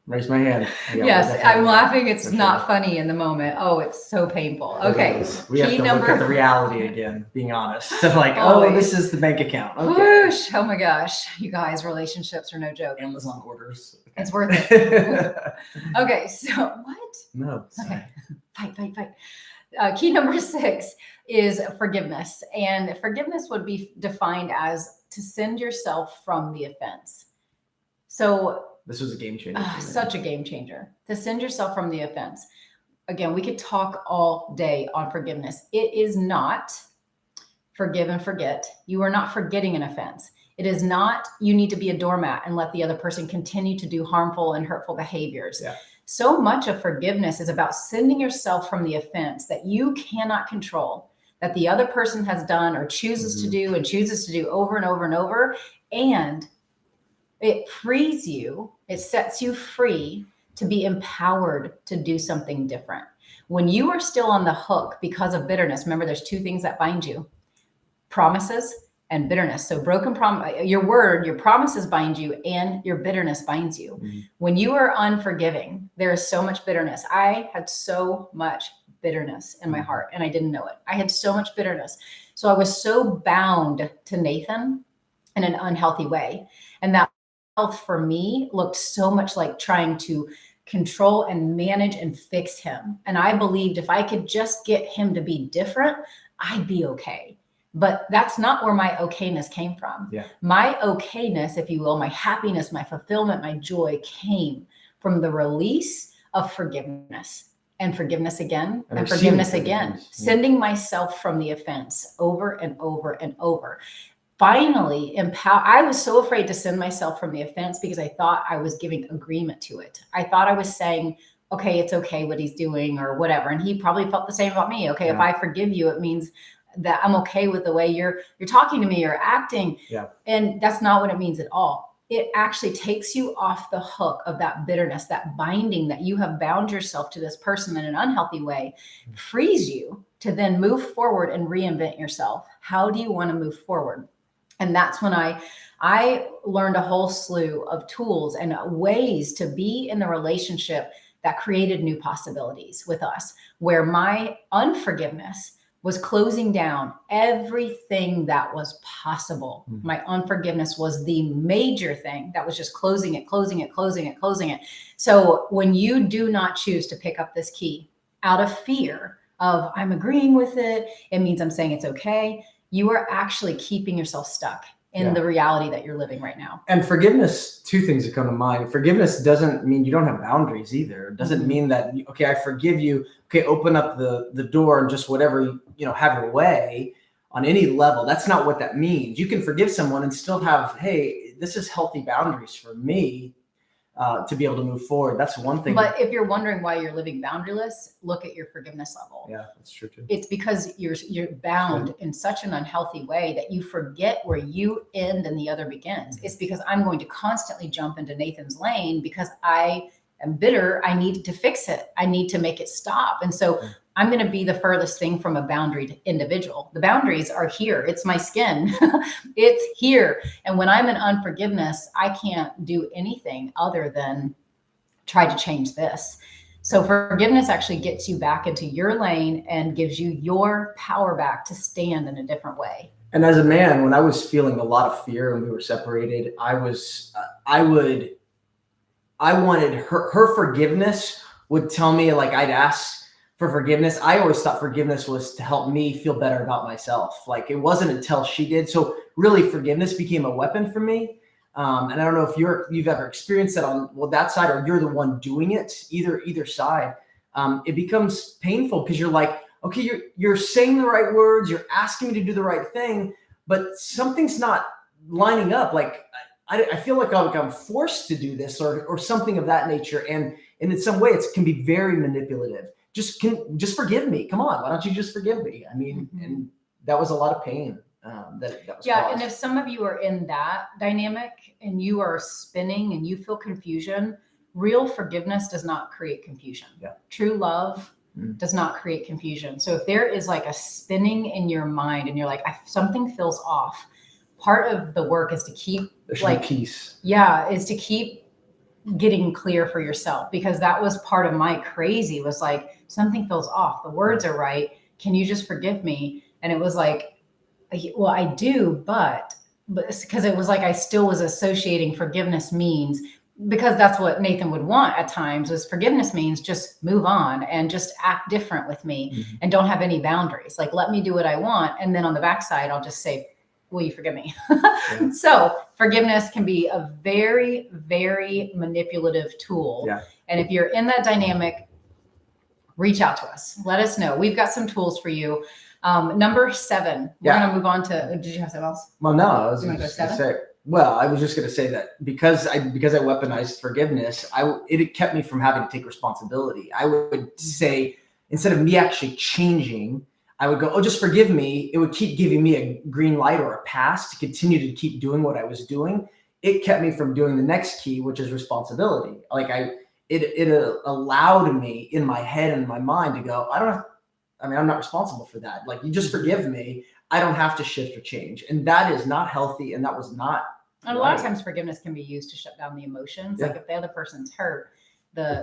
Raise my hand. Yes, I'm laughing. It's not funny in the moment. Oh, it's so painful. Okay. We have to look at the reality again, being honest. So like, this is the bank account. Okay. Whoosh. Oh my gosh. You guys, relationships are no joke. Amazon orders. Okay. It's worth it. Okay. So what? No. Sorry. Okay. Fight. Key number 6 is forgiveness. And forgiveness would be defined as to send yourself from the offense. So this was a game changer. Such a game changer. To send yourself from the offense. Again, we could talk all day on forgiveness. It is not forgive and forget. You are not forgetting an offense. It is not, you need to be a doormat and let the other person continue to do harmful and hurtful behaviors. Yeah. So much of forgiveness is about sending yourself from the offense that you cannot control, that the other person has done or chooses to do and chooses to do over and over and over. And it frees you, it sets you free to be empowered to do something different. When you are still on the hook because of bitterness, remember there's two things that bind you: promises and bitterness. So broken your word, your promises bind you, and your bitterness binds you. When you are unforgiving, there is so much bitterness. I had so much bitterness in my heart and I didn't know it. I had so much bitterness. So I was so bound to Nathan in an unhealthy way. And that health for me looked so much like trying to control and manage and fix him. And I believed if I could just get him to be different, I'd be okay. But that's not where my okayness came from. Yeah. My okayness, if you will, my happiness, my fulfillment, my joy came from the release of forgiveness and forgiveness again and forgiveness again, sending myself from the offense over and over and over. Finally, I was so afraid to send myself from the offense because I thought I was giving agreement to it. I thought I was saying, okay, it's okay what he's doing or whatever. And he probably felt the same about me. Okay, if I forgive you, it means that I'm okay with the way you're talking to me or acting. Yeah. And that's not what it means at all. It actually takes you off the hook of that bitterness, that binding that you have bound yourself to this person in an unhealthy way, frees you to then move forward and reinvent yourself. How do you want to move forward? And that's when I learned a whole slew of tools and ways to be in the relationship that created new possibilities with us, where my unforgiveness was closing down everything that was possible. My unforgiveness was the major thing that was just closing it. So when you do not choose to pick up this key out of fear of I'm agreeing with it, it means I'm saying it's okay, you are actually keeping yourself stuck in the reality that you're living right now. And forgiveness, two things that come to mind. Forgiveness doesn't mean you don't have boundaries either. It doesn't mean that, okay, I forgive you. Okay, open up the door and just whatever, have your way on any level. That's not what that means. You can forgive someone and still have, hey, this is healthy boundaries for me to be able to move forward. That's one thing. But if you're wondering why you're living boundaryless, look at your forgiveness level. Yeah, that's true too. It's because you're bound in such an unhealthy way that you forget where you end and the other begins. It's because I'm going to constantly jump into Nathan's lane because I am bitter. I need to fix it. I need to make it stop. And so I'm going to be the furthest thing from a boundaried individual. The boundaries are here. It's my skin. It's here. And when I'm in unforgiveness, I can't do anything other than try to change this. So forgiveness actually gets you back into your lane and gives you your power back to stand in a different way. And as a man, when I was feeling a lot of fear and we were separated, I wanted her forgiveness would tell me, like, I'd ask for forgiveness. I always thought forgiveness was to help me feel better about myself. Like, it wasn't until she did. So really forgiveness became a weapon for me. And I don't know if you've ever experienced that on that side, or you're the one doing it, either side. It becomes painful because you're like, okay, you're saying the right words, you're asking me to do the right thing, but something's not lining up. Like, I feel like I'm forced to do this or something of that nature. And in some way it can be very manipulative. Just forgive me. Come on. Why don't you just forgive me? I mean, and that was a lot of pain. That was caused. And if some of you are in that dynamic and you are spinning and you feel confusion, real forgiveness does not create confusion. Yeah. True love does not create confusion. So if there is like a spinning in your mind and you're like, something feels off, part of the work is to keep peace. Yeah, is to keep getting clear for yourself, because that was part of my crazy, was like, something feels off. The words are right. Can you just forgive me? And it was like, well, I do, but because it was like I still was associating forgiveness means, because that's what Nathan would want at times, was forgiveness means just move on and just act different with me and don't have any boundaries. Like, let me do what I want. And then on the backside, I'll just say, will you forgive me? Yeah. So forgiveness can be a very, very manipulative tool. Yeah. And if you're in that dynamic, reach out to us. Let us know. We've got some tools for you. Number 7, we're going to move on to, did you have something else? Well, no, I was going to go 7. Well, I was just going to say that because I weaponized forgiveness, it kept me from having to take responsibility. I would say, instead of me actually changing, I would go, oh, just forgive me. It would keep giving me a green light or a pass to continue to keep doing what I was doing. It kept me from doing the next key, which is responsibility. Like it allowed me in my head and my mind to go, I'm not responsible for that. Like, you just forgive me. I don't have to shift or change. And that is not healthy. And that was not And a lot of times forgiveness can be used to shut down the emotions. Yeah. Like if the other person's hurt,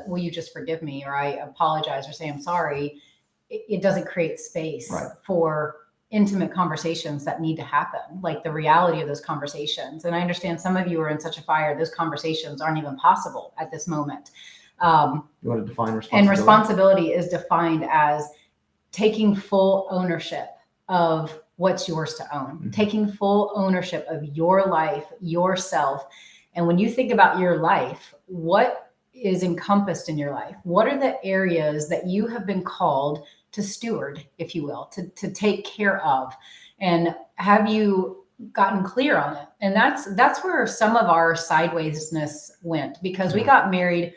will you just forgive me, or I apologize or say I'm sorry, it doesn't create space for intimate conversations that need to happen, like the reality of those conversations. And I understand some of you are in such a fire, those conversations aren't even possible at this moment. You want to define responsibility? And responsibility is defined as taking full ownership of what's yours to own, taking full ownership of your life, yourself. And when you think about your life, what is encompassed in your life? What are the areas that you have been called to steward, if you will, to take care of? And have you gotten clear on it? And that's where some of our sidewaysness went, because we got married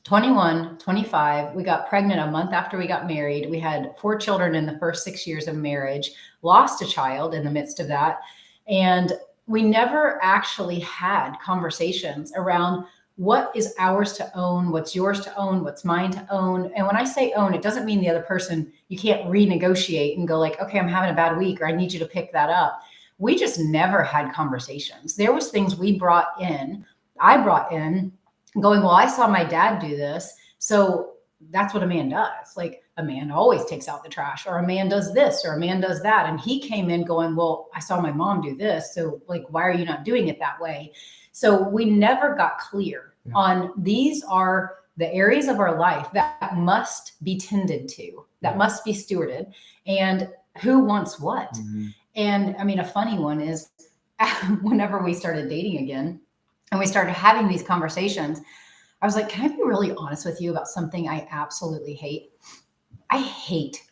21, 25. We got pregnant a month after we got married. We had 4 children in the first 6 years of marriage, lost a child in the midst of that. And we never actually had conversations around what is ours to own, what's yours to own, what's mine to own. And when I say own, it doesn't mean the other person, you can't renegotiate and go like, okay, I'm having a bad week, or I need you to pick that up. We just never had conversations. There was things I brought in going, well, I saw my dad do this, so that's what a man does. Like, a man always takes out the trash, or a man does this, or a man does that. And he came in going, well, I saw my mom do this, so like, why are you not doing it that way? So we never got clear on, these are the areas of our life that must be tended to, that must be stewarded, and who wants what. And I mean, a funny one is whenever we started dating again and we started having these conversations, I was like, can I be really honest with you about something I absolutely hate? I hate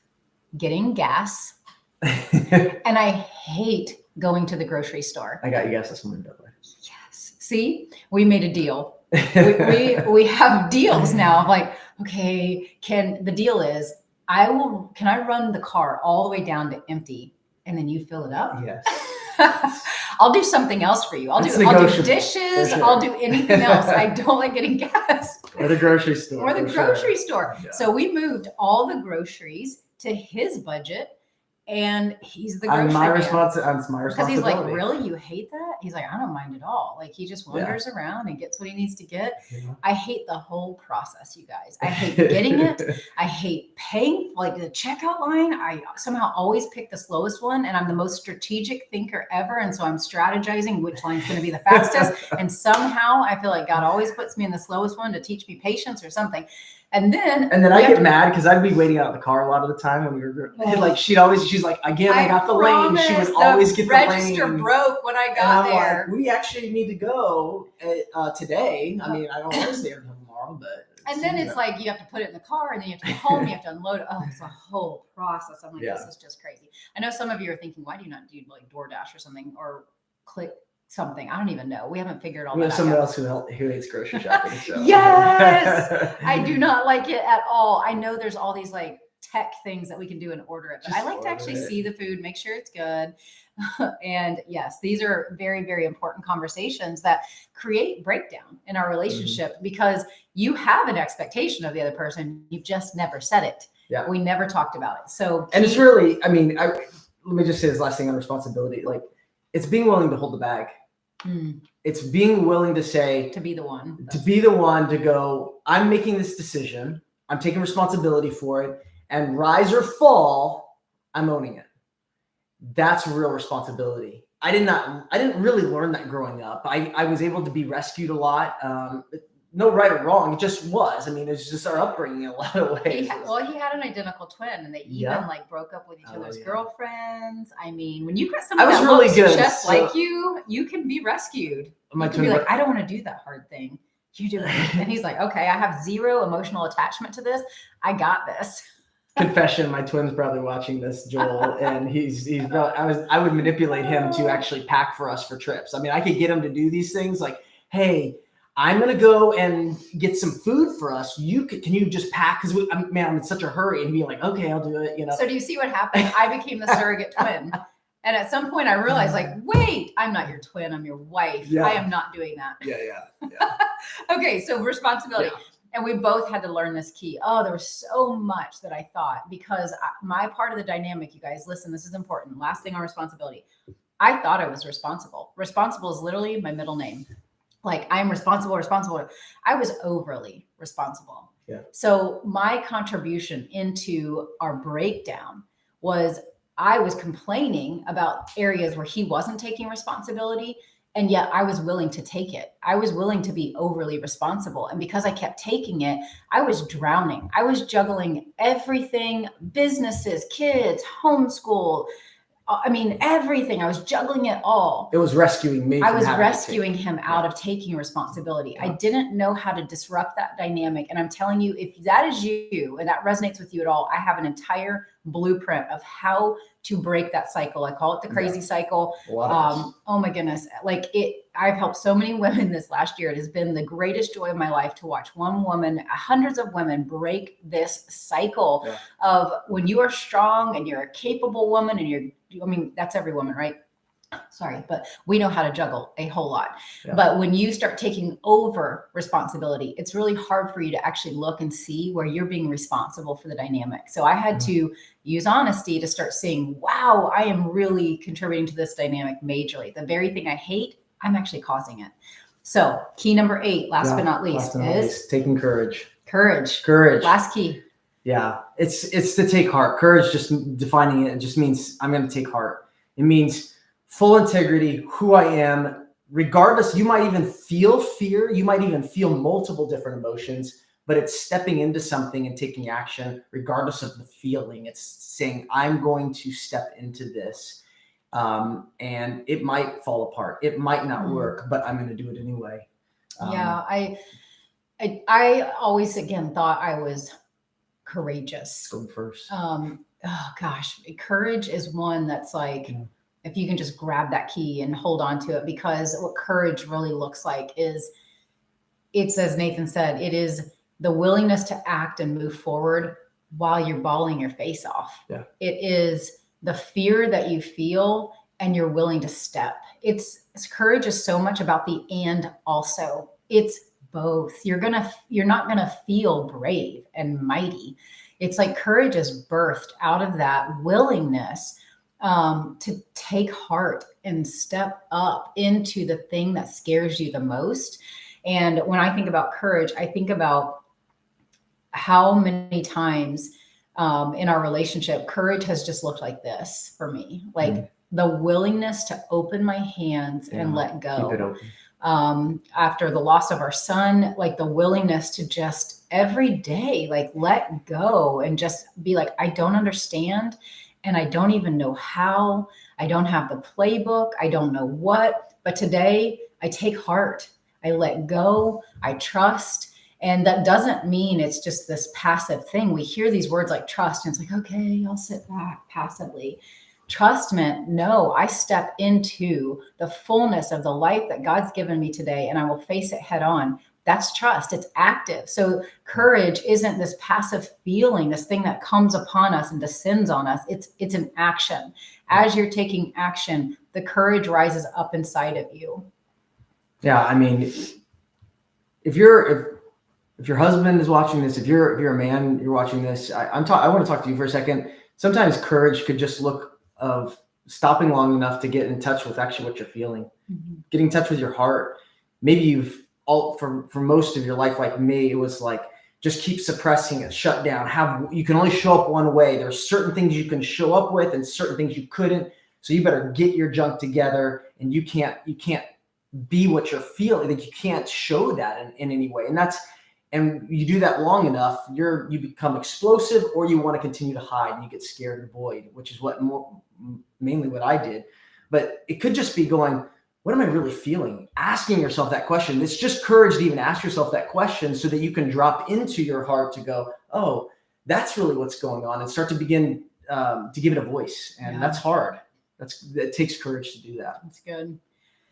getting gas and I hate going to the grocery store. I got you gas this morning, by the way. Yes. See, we made a deal. we have deals now. I'm like, okay, the deal is can I run the car all the way down to empty and then you fill it up? Yes. I'll do something else for you. I'll do dishes. Sure. I'll do anything else. I don't like getting gas. Or the grocery store. Yeah. So we moved all the groceries to his budget, and he's the grocery man. It's my responsibility. Because he's like, really? You hate that? He's like, I don't mind at all. Like, he just wanders around and gets what he needs to get. Yeah. I hate the whole process, you guys. I hate getting it. I hate paying, like the checkout line. I somehow always pick the slowest one, and I'm the most strategic thinker ever. And so I'm strategizing which line's going to be the fastest. And somehow I feel like God always puts me in the slowest one to teach me patience or something. And then I get mad because I'd be waiting out in the car a lot of the time when we were like, she's like, again, I got the lane. She would always get the lane. Register broke when I got there. Like, we actually need to go today. I mean, I don't want to stay until tomorrow, but. And then it's like, you have to put it in the car, and then you have to go home, you have to unload it. Oh, it's a whole process. I'm like, this is just crazy. I know some of you are thinking, why do you not do like DoorDash or something, or click something? I don't even know. We haven't figured all that out. We have someone else who hates grocery shopping. So. Yes! I do not like it at all. I know there's all these like tech things that we can do and order it, but I like to actually see the food, make sure it's good. And yes, these are very, very important conversations that create breakdown in our relationship because you have an expectation of the other person. You've just never said it. Yeah. We never talked about it. So, and it's really, I mean, let me just say this last thing on responsibility. Like, it's being willing to hold the bag. It's being willing to say, to be the one to go, I'm making this decision. I'm taking responsibility for it, and rise or fall, I'm owning it. That's real responsibility. I didn't really learn that growing up. I was able to be rescued a lot. No right or wrong. It just was. I mean, it's just our upbringing in a lot of ways. He had an identical twin, and they even like broke up with each other's girlfriends. I mean, when you got somebody that looks just like you can be rescued. You can be like, I don't want to do that hard thing. You do it. And he's like, okay, I have zero emotional attachment to this. I got this. confession, my twin's probably watching this, Joel, and I would manipulate him to actually pack for us for trips. I mean, I could get him to do these things like, hey, I'm going to go and get some food for us. Can you just pack? Because I'm in such a hurry. And he'd be like, okay, I'll do it. So do you see what happened? I became the surrogate twin. And at some point I realized like, wait, I'm not your twin. I'm your wife. Yeah. I am not doing that. Yeah. Okay. So responsibility. Yeah. And we both had to learn this key. Oh, there was so much that I thought, because my part of the dynamic, you guys, listen, this is important. Last thing on responsibility. I thought I was responsible. Responsible is literally my middle name. Like, I'm responsible. I was overly responsible. Yeah. So my contribution into our breakdown was I was complaining about areas where he wasn't taking responsibility. And yet I was willing to take it. I was willing to be overly responsible. And because I kept taking it, I was drowning. I was juggling everything, businesses, kids, homeschool. I mean, everything. I was juggling it all. It was rescuing me. I was rescuing him out of taking responsibility. Yeah. I didn't know how to disrupt that dynamic. And I'm telling you, if that is you and that resonates with you at all, I have an entire blueprint of how to break that cycle. I call it the crazy cycle. Oh my goodness. I've helped so many women this last year. It has been the greatest joy of my life to watch one woman, hundreds of women break this cycle of when you are strong and you're a capable woman and that's every woman, right? Sorry, but we know how to juggle a whole lot. Yeah. But when you start taking over responsibility, it's really hard for you to actually look and see where you're being responsible for the dynamic. So I had to use honesty to start seeing, wow, I am really contributing to this dynamic majorly. The very thing I hate, I'm actually causing it. So key number 8, last but not least, is taking courage. Courage. Last key. Yeah, it's to take heart. Courage, just defining it just means I'm going to take heart. It means full integrity, who I am, regardless. You might even feel fear. You might even feel multiple different emotions, but it's stepping into something and taking action regardless of the feeling. It's saying, I'm going to step into this. And it might fall apart. It might not work, but I'm going to do it anyway. I always, again, thought I was courageous. Go first. Courage is one that's like, if you can just grab that key and hold on to it, because what courage really looks like is, it's, as Nathan said, it is the willingness to act and move forward while you're bawling your face off. Yeah. It is the fear that you feel and you're willing to step. Courage is so much about the and also. It's both. You're not gonna feel brave and mighty. It's like courage is birthed out of that willingness to take heart and step up into the thing that scares you the most. And when I think about courage, I think about how many times in our relationship, courage has just looked like this for me, like the willingness to open my hands and let go. Keep it open. After the loss of our son, like the willingness to just every day, like let go and just be like, I don't understand. And I don't even know how. I don't have the playbook. I don't know what, but today I take heart. I let go. I trust. And that doesn't mean it's just this passive thing. We hear these words like trust, and it's like, okay, I'll sit back passively. Trust meant, no, I step into the fullness of the life that God's given me today, and I will face it head on. That's trust. It's active. So courage isn't this passive feeling, this thing that comes upon us and descends on us. It's an action. As you're taking action, the courage rises up inside of you. Yeah, I mean, if your husband is watching this, if you're a man, you're watching this, I want to talk to you for a second. Sometimes courage could just look of stopping long enough to get in touch with actually what you're feeling, getting in touch with your heart. Maybe for most of your life, like me, it was like, just keep suppressing it, shut down. You can only show up one way. There's certain things you can show up with and certain things you couldn't. So you better get your junk together, and you can't be what you're feeling. Like you can't show that in any way. And you do that long enough, you become explosive, or you want to continue to hide and you get scared and avoid, which is mainly what I did. But it could just be going, what am I really feeling? Asking yourself that question. It's just courage to even ask yourself that question so that you can drop into your heart to go, oh, that's really what's going on, and start to begin to give it a voice. And that's hard. It takes courage to do that. That's good.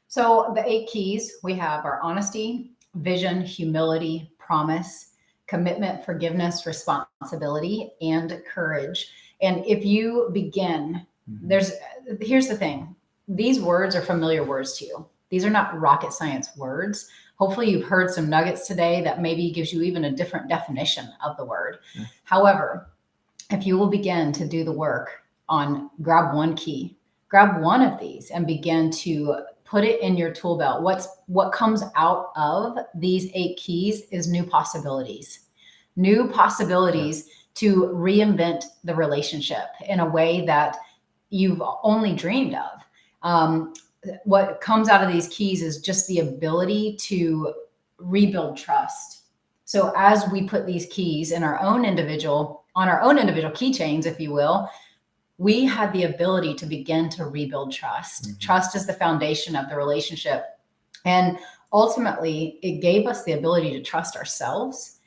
So the 8 keys we have are honesty, vision, humility, promise, commitment, forgiveness, responsibility, and courage. And if you begin, here's the thing. These words are familiar words to you. These are not rocket science words. Hopefully you've heard some nuggets today that maybe gives you even a different definition of the word. However, if you will begin to do the work on grab one key, grab one of these and begin to put it in your tool belt. What comes out of these 8 keys is new possibilities to reinvent the relationship in a way that you've only dreamed of. What comes out of these keys is just the ability to rebuild trust. So as we put these keys in on our own individual keychains, if you will, we had the ability to begin to rebuild trust. Trust is the foundation of the relationship. And ultimately, it gave us the ability to trust ourselves.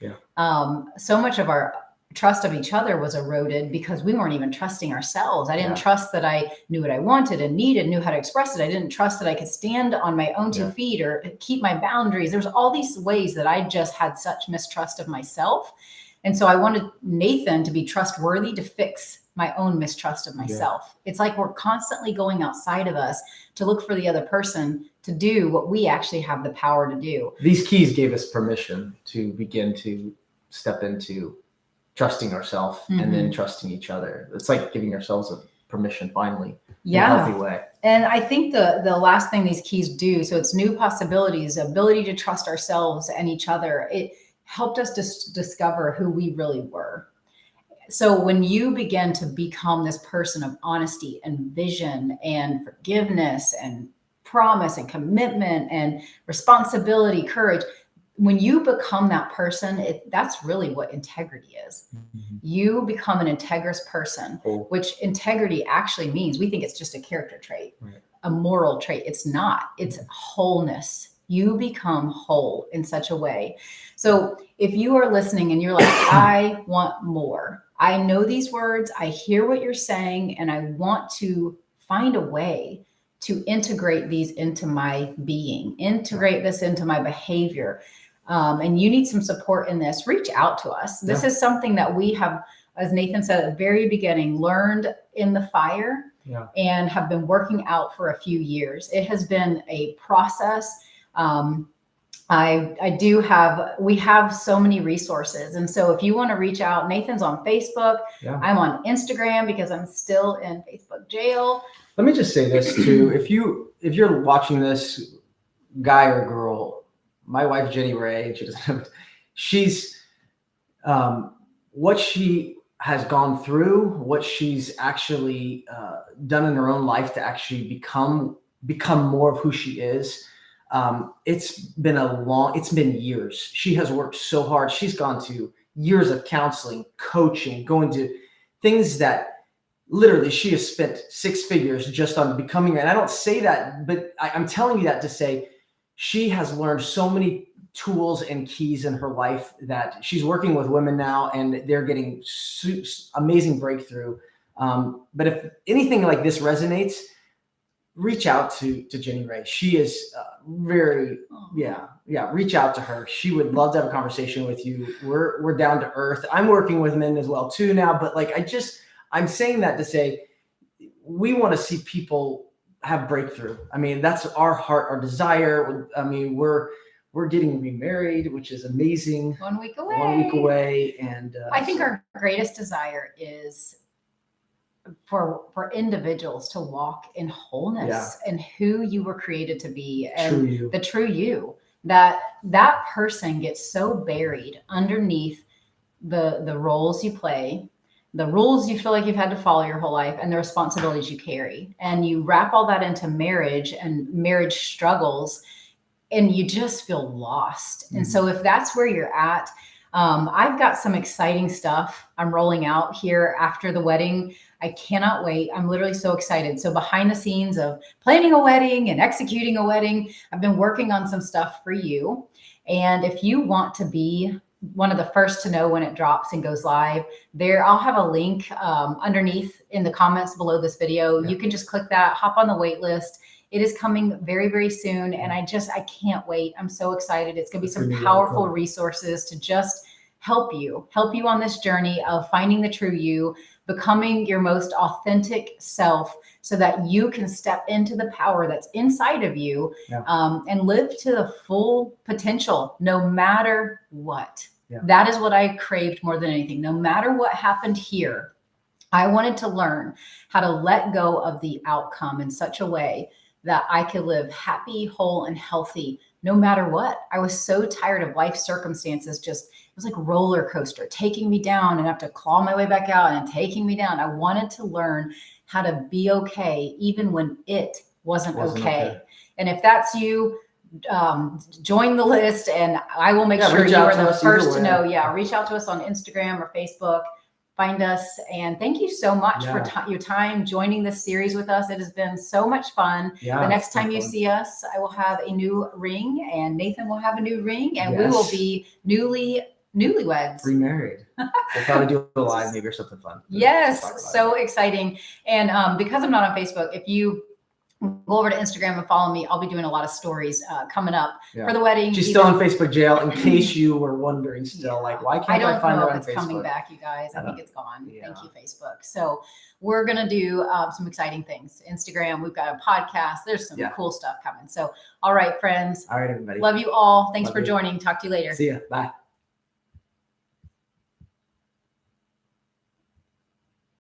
So much of our trust of each other was eroded because we weren't even trusting ourselves. I didn't trust that I knew what I wanted and needed, knew how to express it. I didn't trust that I could stand on my own 2 feet or keep my boundaries. There's all these ways that I just had such mistrust of myself. And so I wanted Nathan to be trustworthy to fix my own mistrust of myself. It's like we're constantly going outside of us to look for the other person to do what we actually have the power to do. These keys gave us permission to begin to step into trusting ourselves and then trusting each other. It's like giving ourselves a permission finally in a healthy way. And I think the last thing these keys do, so it's new possibilities, ability to trust ourselves and each other. It helped us to discover who we really were. So when you begin to become this person of honesty and vision and forgiveness and promise and commitment and responsibility, courage, when you become that person, that's really what integrity is. You become an integrous person, which integrity actually means, we think it's just a character trait, a moral trait. It's not. It's wholeness. You become whole in such a way. So if you are listening and you're like, I want more. I know these words. I hear what you're saying, and I want to find a way to integrate these into my being, integrate this into my behavior. And you need some support in this, reach out to us. This is something that we have, as Nathan said at the very beginning, learned in the fire and have been working out for a few years. It has been a process. We have so many resources. And so if you want to reach out, Nathan's on Facebook. I'm on Instagram because I'm still in Facebook jail. Let me just say this too. If you're watching this, guy or girl, my wife, Jenny Ray, she's what she has gone through, what she's actually done in her own life to actually become more of who she is. It's been years. She has worked so hard. She's gone to years of counseling, coaching, going to things that literally she has spent 6 figures just on becoming. And I don't say that, but I'm telling you that to say she has learned so many tools and keys in her life that she's working with women now, and they're getting amazing breakthrough. But if anything like this resonates, reach out to Jenny Ray. She is reach out to her. She would love to have a conversation with you. We're down to earth. I'm working with men as well too now, but I'm saying that to say, we want to see people have breakthrough. I mean, that's our heart, our desire. I mean, we're getting remarried, which is amazing. 1 week away. 1 week away. And I think our greatest desire is for individuals to walk in wholeness and who you were created to be, and the true you, that person gets so buried underneath the roles you play, the rules you feel like you've had to follow your whole life, and the responsibilities you carry. And you wrap all that into marriage and marriage struggles, and you just feel lost. And so if that's where you're at, I've got some exciting stuff I'm rolling out here after the wedding. I cannot wait. I'm literally so excited. So behind the scenes of planning a wedding and executing a wedding, I've been working on some stuff for you. And if you want to be one of the first to know when it drops and goes live. There, I'll have a link underneath in the comments below this video. You can just click that, hop on the wait list. It is coming very, very soon. And I can't wait. I'm so excited. It's going to be some powerful resources to just help you on this journey of finding the true you, becoming your most authentic self, so that you can step into the power that's inside of you and live to the full potential, no matter what. That is what I craved more than anything. No matter what happened here, I wanted to learn how to let go of the outcome in such a way that I could live happy, whole, and healthy no matter what. I was so tired of life circumstances. It was like a roller coaster, taking me down and have to claw my way back out and taking me down. I wanted to learn how to be okay, even when it wasn't okay. And if that's you, join the list, and I will make sure you are the first to know. Reach out to us on Instagram or Facebook. Find us. And thank you so much for your time joining this series with us. It has been so much fun. The next time you see us, I will have a new ring, and Nathan will have a new ring, and we will be newlyweds. Remarried. We'll probably do a live maybe or something fun. Yes, so exciting. And because I'm not on Facebook, if you go over to Instagram and follow me, I'll be doing a lot of stories coming up for the wedding. She's still in Facebook jail, in case you were wondering still, like, why can't I find her on Facebook? I don't know if it's coming back, you guys. I think it's gone. Thank you, Facebook. So we're going to do some exciting things. Instagram, we've got a podcast. There's some cool stuff coming. So, all right, friends. All right, everybody. Love you all. Thanks for joining. Talk to you later. See ya. Bye.